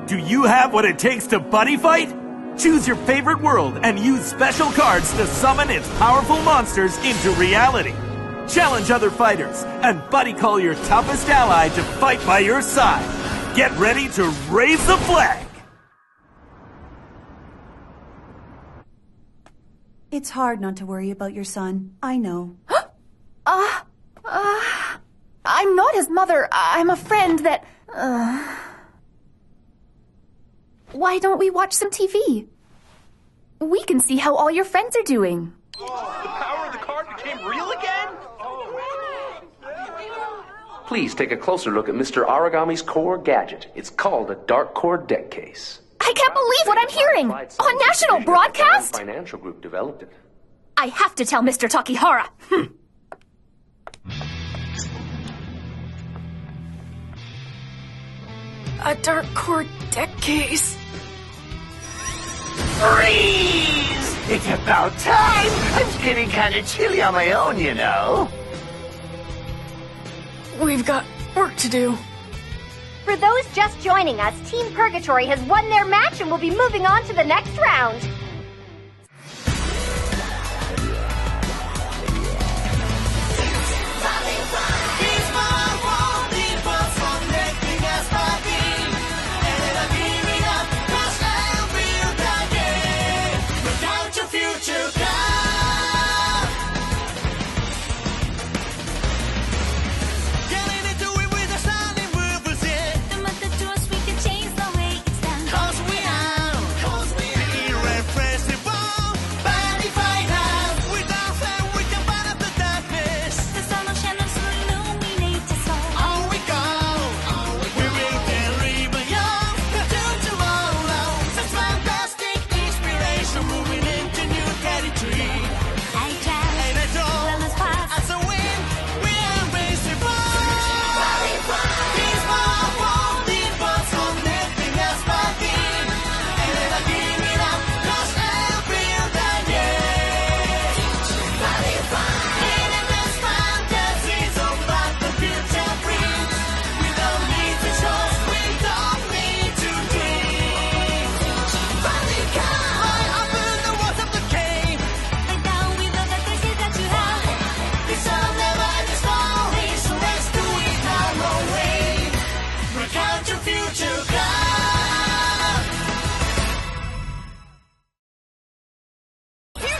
Do you have what it takes to buddy fight? Choose your favorite world and use special cards to summon its powerful monsters into reality. Challenge other fighters and buddy call your toughest ally to fight by your side. Get ready to raise the flag! It's hard not to worry about your son. I know. I'm not his mother. I'm a friend that... Why don't we watch some TV? We can see how all your friends are doing. Oh, the power of the card became real again? Please take a closer look at Mr. Origami's core gadget. It's called a dark core deck case. I can't believe what I'm hearing! On national broadcast? Financial group developed it. I have to tell Mr. Takihara. A dark core deck case. Freeze! It's about time! I'm getting kind of chilly on my own, you know. We've got work to do. For those just joining us, Team Purgatory has won their match and will be moving on to the next round.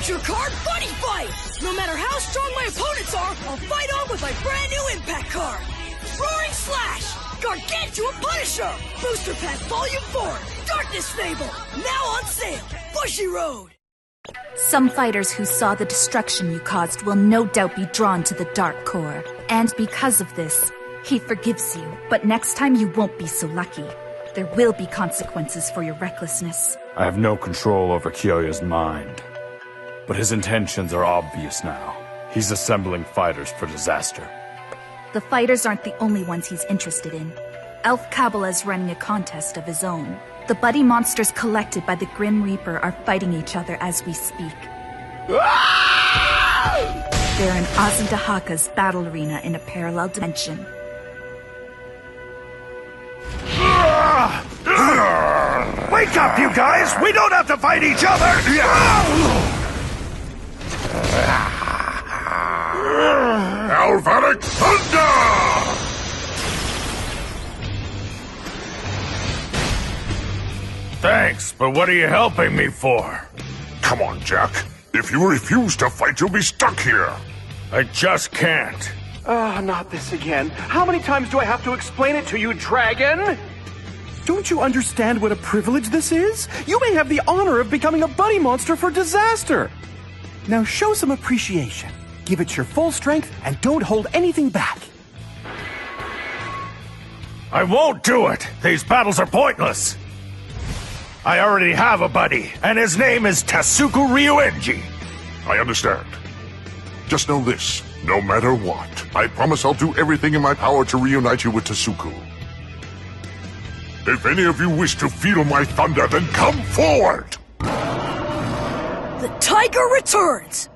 FutureCardBuddyfight! No matter how strong my opponents are, I'll fight on with my brand new impact card! Roaring Slash! Gargantua Punisher! Booster Pack Volume 4! Darkness Fable! Now on sale! Bushy Road! Some fighters who saw the destruction you caused will no doubt be drawn to the Dark Core. And because of this, he forgives you. But next time you won't be so lucky. There will be consequences for your recklessness. I have no control over Kyoya's mind. But his intentions are obvious now. He's assembling fighters for disaster. The fighters aren't the only ones he's interested in. Elf Kabbalah is running a contest of his own. The buddy monsters collected by the Grim Reaper are fighting each other as we speak. They're in Azudahaka's battle arena in a parallel dimension. Wake up, you guys! We don't have to fight each other! Galvanic Thunder! Thanks, but what are you helping me for? Come on, Jack. If you refuse to fight, you'll be stuck here. I just can't. Not this again. How many times do I have to explain it to you, Dragon? Don't you understand what a privilege this is? You may have the honor of becoming a buddy monster for disaster. Now show some appreciation. Give it your full strength and don't hold anything back. I won't do it! These battles are pointless! I already have a buddy, and his name is Tasuku Ryuenji. I understand. Just know this, no matter what, I promise I'll do everything in my power to reunite you with Tasuku. If any of you wish to feel my thunder, then come forward! The tiger returns!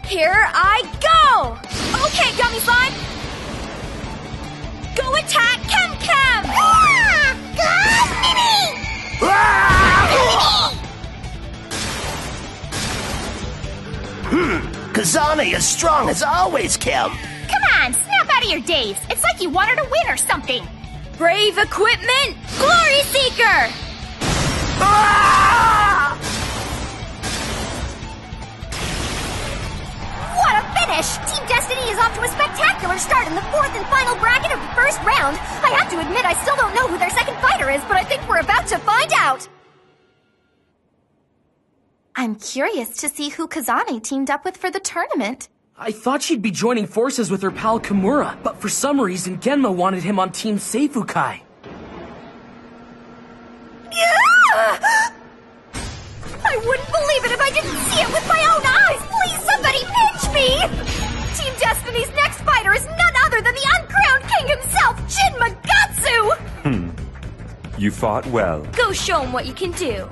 Here I go! Okay, Gummy Slime! Go attack Chem Chem! Kazane is strong as always, Kim. Come on, snap out of your daze. It's like you want her to win or something. Brave equipment, Glory Seeker! Ah! What a finish! Team Destiny is off to a spectacular start in the fourth and final bracket of the first round. I have to admit I still don't know who their second fighter is, but I think we're about to find out. I'm curious to see who Kazane teamed up with for the tournament. I thought she'd be joining forces with her pal Kimura, but for some reason Genma wanted him on Team Seifukai. I wouldn't believe it if I didn't see it with my own eyes! Please, somebody pinch me! Team Destiny's next fighter is none other than the uncrowned king himself, Jin Magatsu! You fought well. Go show him what you can do.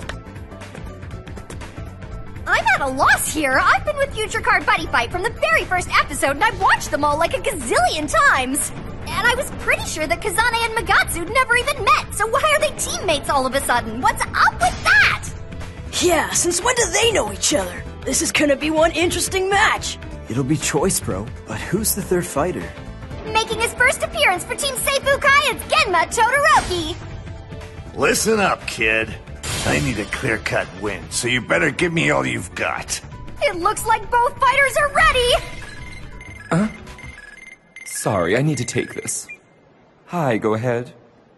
I'm at a loss here. I've been with FutureCardBuddyfight from the very first episode, and I've watched them all like a gazillion times. And I was pretty sure that Kazane and Magatsu never even met, so why are they teammates all of a sudden? What's up with that? Yeah, since when do they know each other? This is gonna be one interesting match. It'll be choice, bro. But who's the third fighter? Making his first appearance for Team Seifukai, it's Genma Todoroki. Listen up, kid. I need a clear-cut win, so you better give me all you've got. It looks like both fighters are ready! Sorry, I need to take this. Hi, go ahead.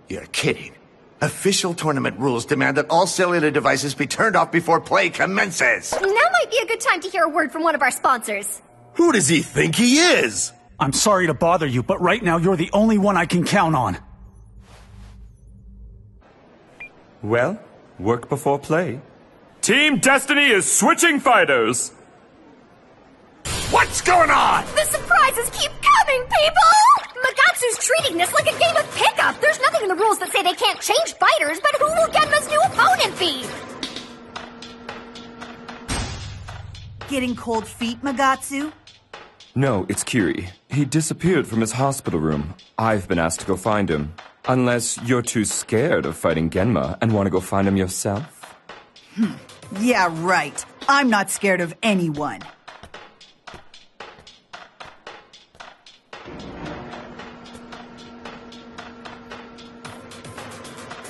You're kidding. Official tournament rules demand that all cellular devices be turned off before play commences. Now might be a good time to hear a word from one of our sponsors. Who does he think he is? I'm sorry to bother you, but right now you're the only one I can count on. Well, work before play. Team Destiny is switching fighters! What's going on? The surprises keep coming, people! Magatsu's treating this like a game of pickup. There's nothing in the rules that say they can't change fighters, but who will Genma's new opponent be? Getting cold feet, Magatsu? No, it's Kiri. He disappeared from his hospital room. I've been asked to go find him. Unless you're too scared of fighting Genma and want to go find him yourself. Yeah, right. I'm not scared of anyone.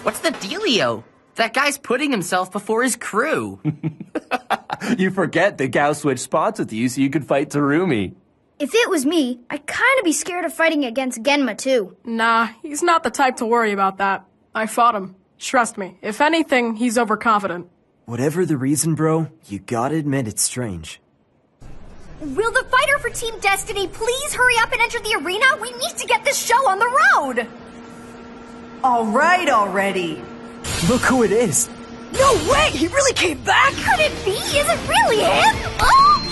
What's the dealio? That guy's putting himself before his crew. You forget that Gao switched spots with you so you could fight Terumi. If it was me, I'd kinda be scared of fighting against Genma too. Nah, he's not the type to worry about that. I fought him. Trust me, if anything, he's overconfident. Whatever the reason, bro, you gotta admit it's strange. Will the fighter for Team Destiny please hurry up and enter the arena? We need to get this show on the road! All right already. Look who it is. No way! He really came back? Could it be? Is it really him? Oh!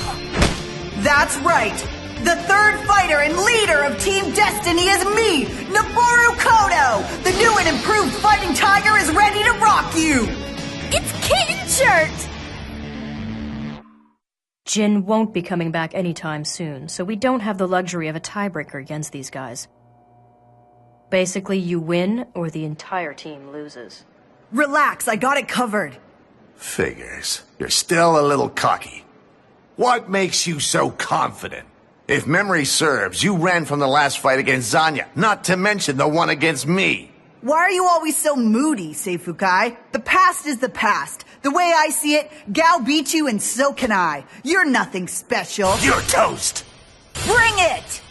That's right. The third fighter and leader of Team Destiny is me, Noboru Kodo. The new and improved fighting tiger is ready to rock you. It's Kitten Shirt! Jin won't be coming back anytime soon, so we don't have the luxury of a tiebreaker against these guys. Basically, you win, or the entire team loses. Relax, I got it covered. Figures. You're still a little cocky. What makes you so confident? If memory serves, you ran from the last fight against Zanya, not to mention the one against me. Why are you always so moody, Seifukai? The past is the past. The way I see it, Gao beat you and so can I. You're nothing special. You're toast. Bring it!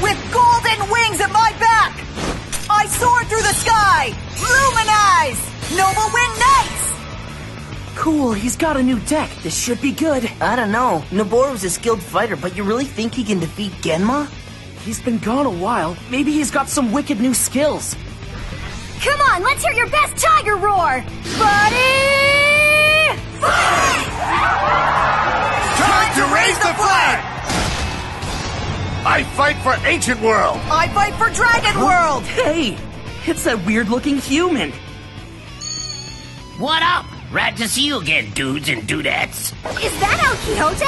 With golden wings at my back, I soar through the sky! Luminize! Noble Wind Knights! Cool, he's got a new deck. This should be good. I don't know. Noboru's a skilled fighter, but you really think he can defeat Genma? He's been gone a while. Maybe he's got some wicked new skills. Come on, let's hear your best tiger roar! Buddy! Fight! Time to raise the flag! I fight for Ancient World! I fight for Dragon World! Hey! It's that weird-looking human. What up? Glad to see you again, dudes and dudettes. Is that El Quixote?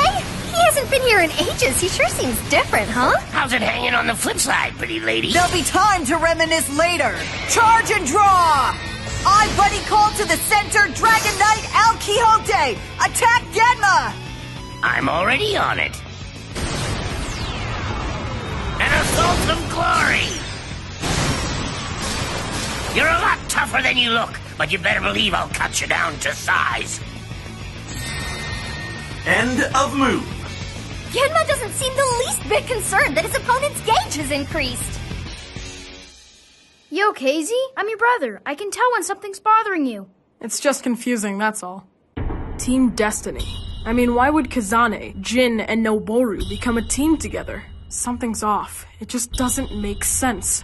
He hasn't been here in ages. He sure seems different, huh? How's it hanging on the flip side, pretty lady? There'll be time to reminisce later. Charge and draw! I buddy call to the center, Dragon Knight El Quixote! Attack Genma! I'm already on it. Ultimate glory! You're a lot tougher than you look, but you better believe I'll cut you down to size. End of move. Genma doesn't seem the least bit concerned that his opponent's gauge has increased. Yo, KZ, I'm your brother. I can tell when something's bothering you. It's just confusing, that's all. Team Destiny. I mean, why would Kazane, Jin, and Noboru become a team together? Something's off. It just doesn't make sense.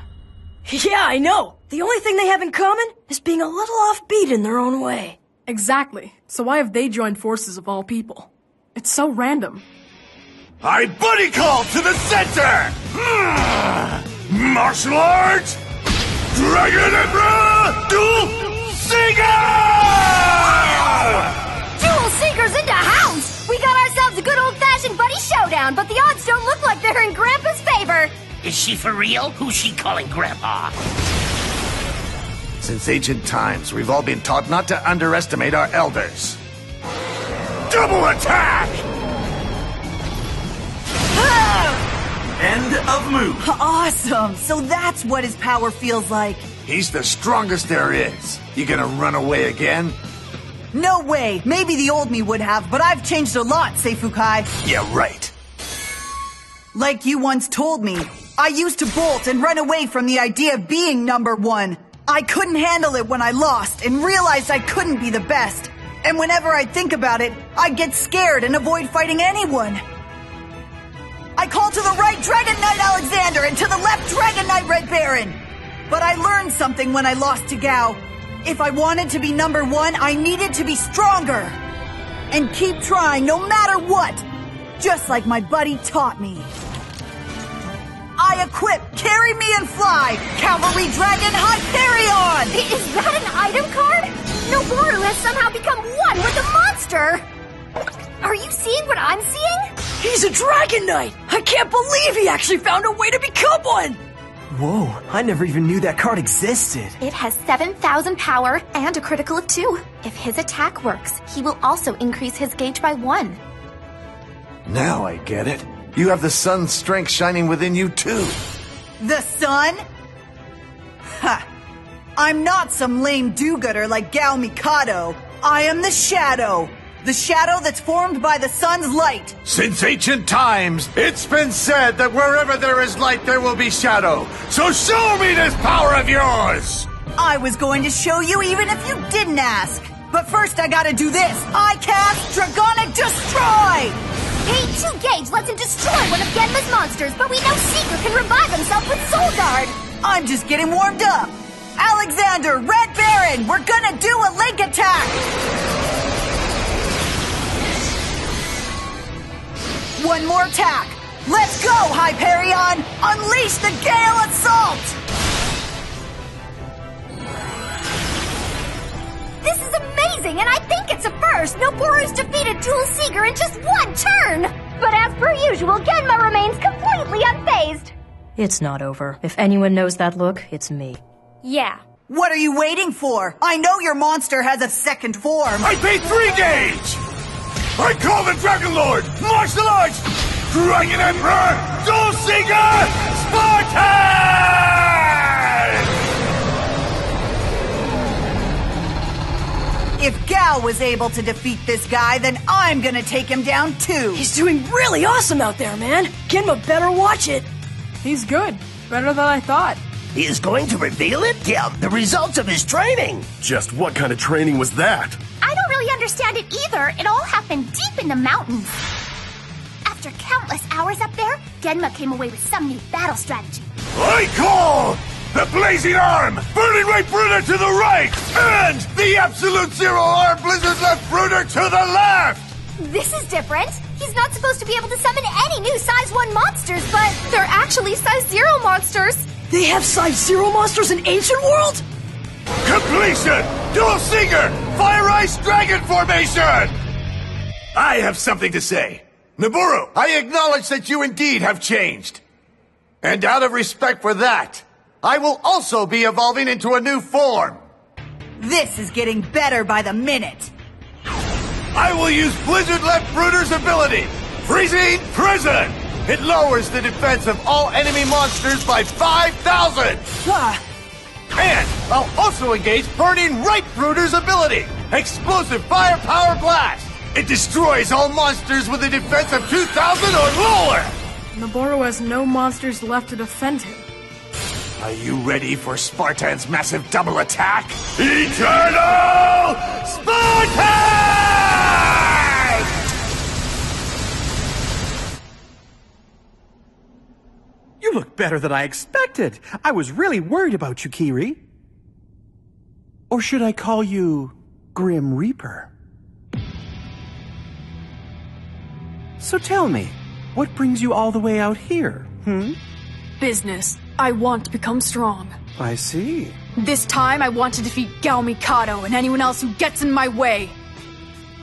Yeah, I know. The only thing they have in common is being a little offbeat in their own way. Exactly. So why have they joined forces of all people? It's so random. I buddy call to the center! Martial arts! Dragon Emperor! Dual Seeker! Dual Seekers into hounds! We got ourselves a good old-fashioned buddy showdown, but the odds don't look like they're in Grandpa's favor. Is she for real? Who's she calling Grandpa? Since ancient times, we've all been taught not to underestimate our elders. Double attack! End of move. Awesome! So that's what his power feels like. He's the strongest there is. You gonna run away again? No way! Maybe the old me would have, but I've changed a lot, Seifukai. Yeah, right. Like you once told me, I used to bolt and run away from the idea of being #1. I couldn't handle it when I lost and realized I couldn't be the best. And whenever I think about it, I get scared and avoid fighting anyone. I call to the right Dragon Knight Alexander and to the left Dragon Knight Red Baron. But I learned something when I lost to Gao. If I wanted to be #1, I needed to be stronger. And keep trying no matter what. Just like my buddy taught me. I equip Carry Me and Fly, Cavalry Dragon Hyperion! Is that an item card? Noboru has somehow become one with the monster! Are you seeing what I'm seeing? He's a Dragon Knight! I can't believe he actually found a way to become one! Whoa, I never even knew that card existed. It has 7,000 power and a critical of 2. If his attack works, he will also increase his gauge by 1. Now I get it. You have the sun's strength shining within you too. The sun? Ha! I'm not some lame do-gooder like Gao Mikado. I am the Shadow. The shadow that's formed by the sun's light. Since ancient times, it's been said that wherever there is light, there will be shadow. So show me this power of yours! I was going to show you even if you didn't ask. But first I gotta do this. I cast Dragonic Destroy! Page 2 gauge lets him destroy one of Genma's monsters, but we know Seeker can revive himself with Soul Guard. I'm just getting warmed up. Alexander, Red Baron, we're gonna do a link attack! One more attack! Let's go, Hyperion! Unleash the Gale Assault! This is amazing, and I think it's a first! Noboru's defeated Dual Seeker in just 1 turn! But as per usual, Genma remains completely unfazed. It's not over. If anyone knows that look, it's me. Yeah. What are you waiting for? I know your monster has a second form. I paid 3 gauge! I call the Dragon Lord! Martial Arts! Dragon Emperor! Dual Seeker! Spartan! If Gao was able to defeat this guy, then I'm gonna take him down too. He's doing really awesome out there, man. Genma better watch it. He's good. Better than I thought. He is going to reveal it? Yeah, the results of his training. Just what kind of training was that? I don't really understand it either. It all happened deep in the mountains. After countless hours up there, Genma came away with some new battle strategy. I call the Blazing Arm, Burning Ray Bruder to the right, and the Absolute Zero Arm Blizzard Left Bruder to the left! This is different. He's not supposed to be able to summon any new Size 1 monsters, but they're actually Size 0 monsters. They have Size 0 monsters in Ancient World? Completion! Dual Seeker! Fire Ice Dragon Formation! I have something to say. Noboru, I acknowledge that you indeed have changed. And out of respect for that, I will also be evolving into a new form. This is getting better by the minute. I will use Blizzard Left Bruder's ability, Freezing Prison! It lowers the defense of all enemy monsters by 5,000! And I'll also engage Burning Right Bruder's ability, Explosive Firepower Blast! It destroys all monsters with a defense of 2,000 or lower! Noboru has no monsters left to defend him. Are you ready for Spartan's massive double attack? Eternal Spartan! You look better than I expected. I was really worried about you, Kiri. Or should I call you Grim Reaper? So tell me, what brings you all the way out here, Business. I want to become strong. I see. This time, I want to defeat Gao Mikado and anyone else who gets in my way.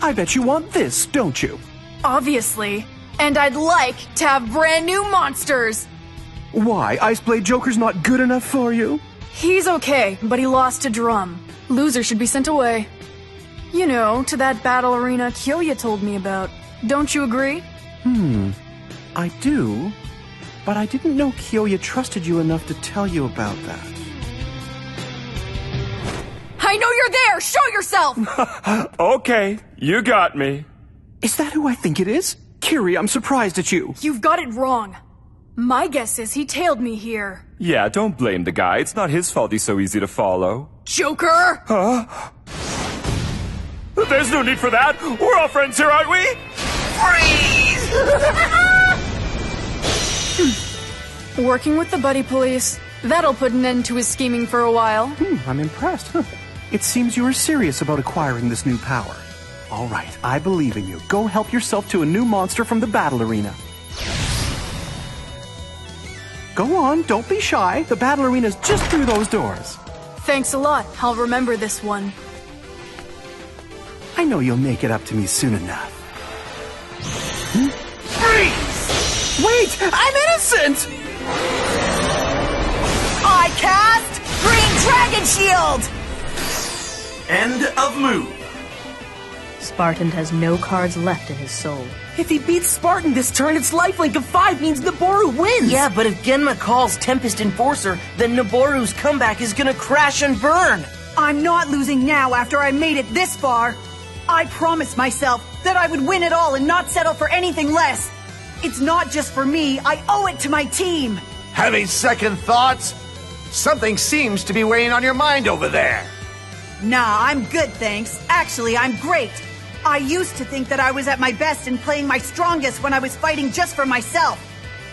I bet you want this, don't you? Obviously. And I'd like to have brand new monsters. Why? Iceblade Joker's not good enough for you? He's okay, but he lost to Drum. Loser should be sent away. You know, to that battle arena Kyoya told me about. Don't you agree? I do, but I didn't know Kyoya trusted you enough to tell you about that. I know you're there! Show yourself! Okay, you got me. Is that who I think it is? Kiri, I'm surprised at you. You've got it wrong. My guess is he tailed me here. Yeah, don't blame the guy. It's not his fault he's so easy to follow. Joker! Huh? There's no need for that. We're all friends here, aren't we? Freeze! Working with the buddy police. That'll put an end to his scheming for a while. I'm impressed. It seems you are serious about acquiring this new power. All right, I believe in you. Go help yourself to a new monster from the battle arena. Go on, don't be shy. The battle arena's just through those doors. Thanks a lot. I'll remember this one. I know you'll make it up to me soon enough. Freeze! Wait! I'm innocent! I cast Green Dragon Shield! End of move. Spartan has no cards left in his soul. If he beats Spartan this turn, its lifelink of 5 means Noboru wins! Yeah, but if Genma calls Tempest Enforcer, then Noboru's comeback is gonna crash and burn! I'm not losing now after I made it this far. I promised myself that I would win it all and not settle for anything less. It's not just for me, I owe it to my team. Having second thoughts? Something seems to be weighing on your mind over there. Nah, I'm good, thanks. Actually, I'm great. I used to think that I was at my best and playing my strongest when I was fighting just for myself.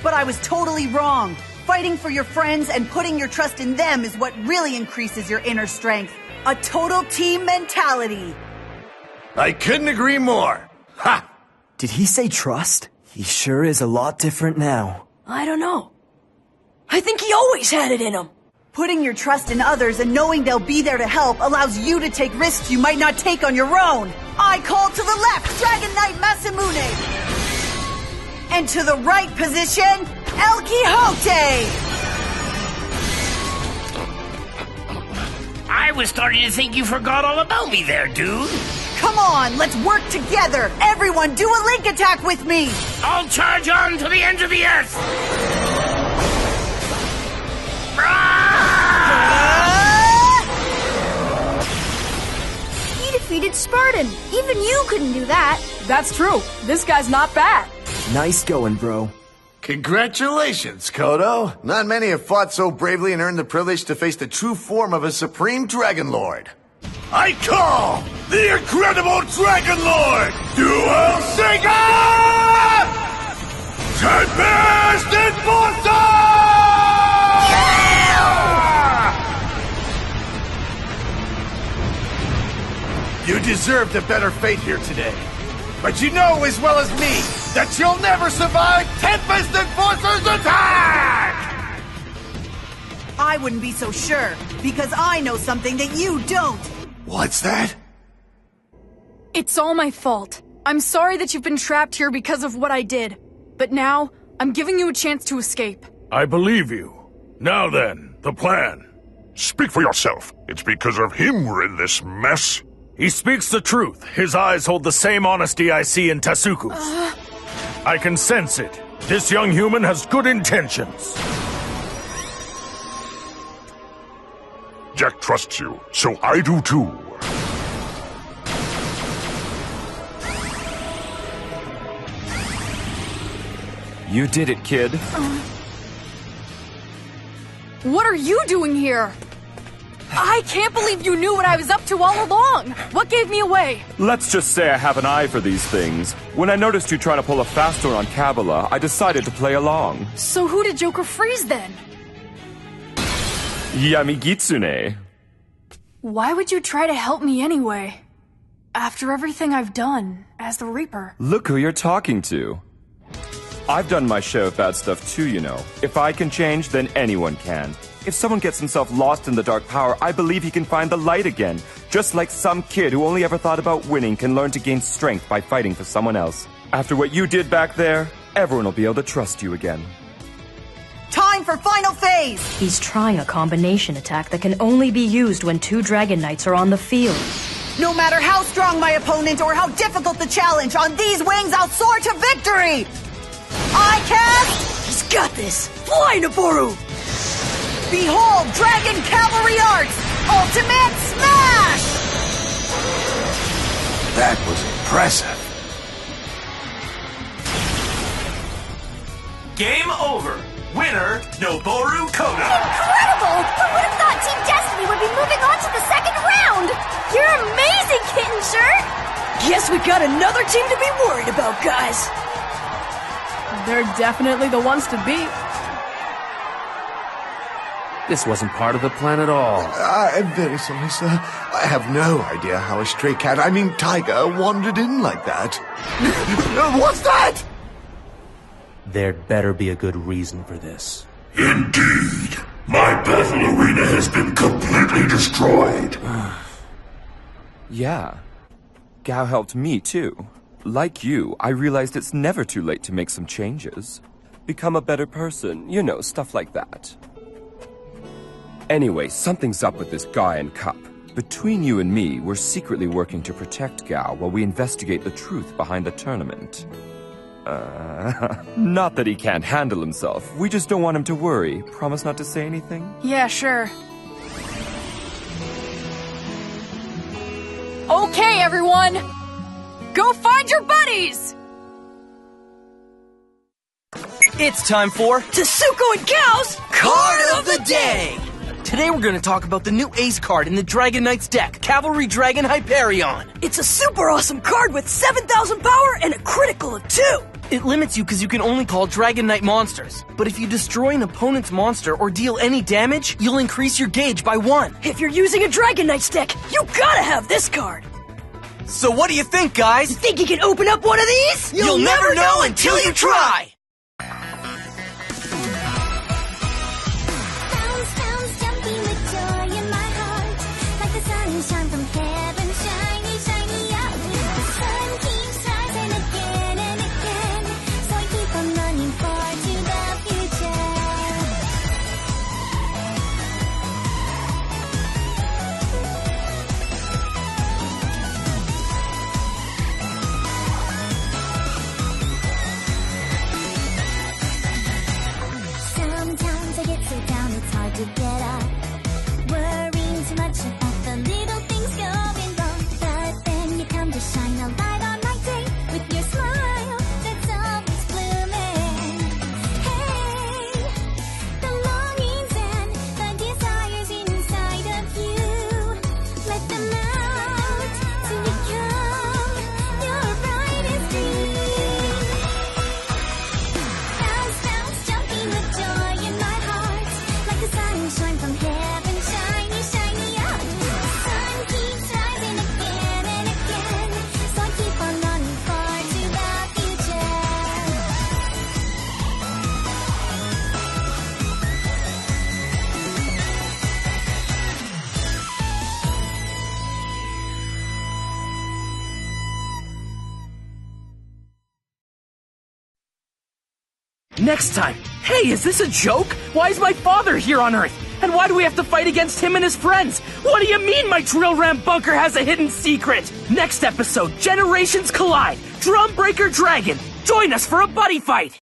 But I was totally wrong. Fighting for your friends and putting your trust in them is what really increases your inner strength. A total team mentality. I couldn't agree more. Ha! Did he say trust? He sure is a lot different now. I don't know. I think he always had it in him. Putting your trust in others and knowing they'll be there to help allows you to take risks you might not take on your own. I call to the left, Dragon Knight Masamune. And to the right position, El Quijote. I was starting to think you forgot all about me there, dude. Come on, let's work together. Everyone do a link attack with me. I'll charge on to the ends of the earth. He defeated Spartan. Even you couldn't do that. That's true. This guy's not bad. Nice going, bro. Congratulations, Kodo. Not many have fought so bravely and earned the privilege to face the true form of a Supreme Dragon Lord. I call the Incredible Dragon Lord, Duel Shaker! Tempest Enforcer! You deserved a better fate here today. But you know as well as me that you'll never survive Tempest Enforcer's attack! I wouldn't be so sure, because I know something that you don't. What's that? It's all my fault. I'm sorry that you've been trapped here because of what I did. But now, I'm giving you a chance to escape. I believe you. Now then, the plan. Speak for yourself. It's because of him we're in this mess. He speaks the truth. His eyes hold the same honesty I see in Tasuku's. I can sense it. This young human has good intentions. Jack trusts you, so I do too. You did it, kid. What are you doing here? I can't believe you knew what I was up to all along. What gave me away? Let's just say I have an eye for these things. When I noticed you trying to pull a fast one on Kabbalah, I decided to play along. So who did Joker freeze then? Yamigitsune. Why would you try to help me anyway? After everything I've done as the Reaper. Look who you're talking to. I've done my share of bad stuff too, you know. If I can change, then anyone can. If someone gets himself lost in the dark power, I believe he can find the light again. Just like some kid who only ever thought about winning can learn to gain strength by fighting for someone else. After what you did back there, everyone will be able to trust you again. Time for final phase! He's trying a combination attack that can only be used when 2 Dragon Knights are on the field. No matter how strong my opponent or how difficult the challenge, on these wings I'll soar to victory! I cast... He's got this! Fly, Noboru! Behold, Dragon Cavalry Arts! Ultimate Smash! That was impressive. Game over. Winner, Noboru Koda. Incredible! Who would have thought Team Destiny would be moving on to the second round? You're amazing, Kitten Shirt! Guess we got another team to be worried about, guys. They're definitely the ones to beat. This wasn't part of the plan at all. I'm very sorry, sir. I have no idea how a stray cat, tiger, wandered in like that. What's that? There'd better be a good reason for this. Indeed. My battle arena has been completely destroyed. Yeah. Gao helped me too. Like you, I realized it's never too late to make some changes. Become a better person, you know, stuff like that. Anyway, something's up with this guy in Cup. Between you and me, we're secretly working to protect Gao while we investigate the truth behind the tournament. Not that he can't handle himself. We just don't want him to worry. Promise not to say anything? Yeah, sure. Okay, everyone! Go find your buddies! It's time for Tsuko and Gao's Card of the Day! Today we're going to talk about the new ace card in the Dragon Knight's deck, Cavalry Dragon Hyperion. It's a super awesome card with 7,000 power and a critical of 2. It limits you because you can only call Dragon Knight monsters. But if you destroy an opponent's monster or deal any damage, you'll increase your gauge by 1. If you're using a Dragon Knight's deck, you gotta have this card. So what do you think, guys? You think you can open up one of these? You'll never know until you try! To get up, worrying too much about the little things going wrong. But then you come to shine a light on my day with your smile that's always blooming. Hey, the longings and the desires inside of you, let them out to become your brightest dream. Bounce, bounce, jumping with joy in my heart. Like the sunshine from heaven, shiny, shiny up. The sun keeps rising again and again, so I keep on running far to the future. Next time. Hey, is this a joke? Why is my father here on Earth? And why do we have to fight against him and his friends? What do you mean my drill ram bunker has a hidden secret? Next episode, Generations Collide, Drumbreaker Dragon. Join us for a buddy fight.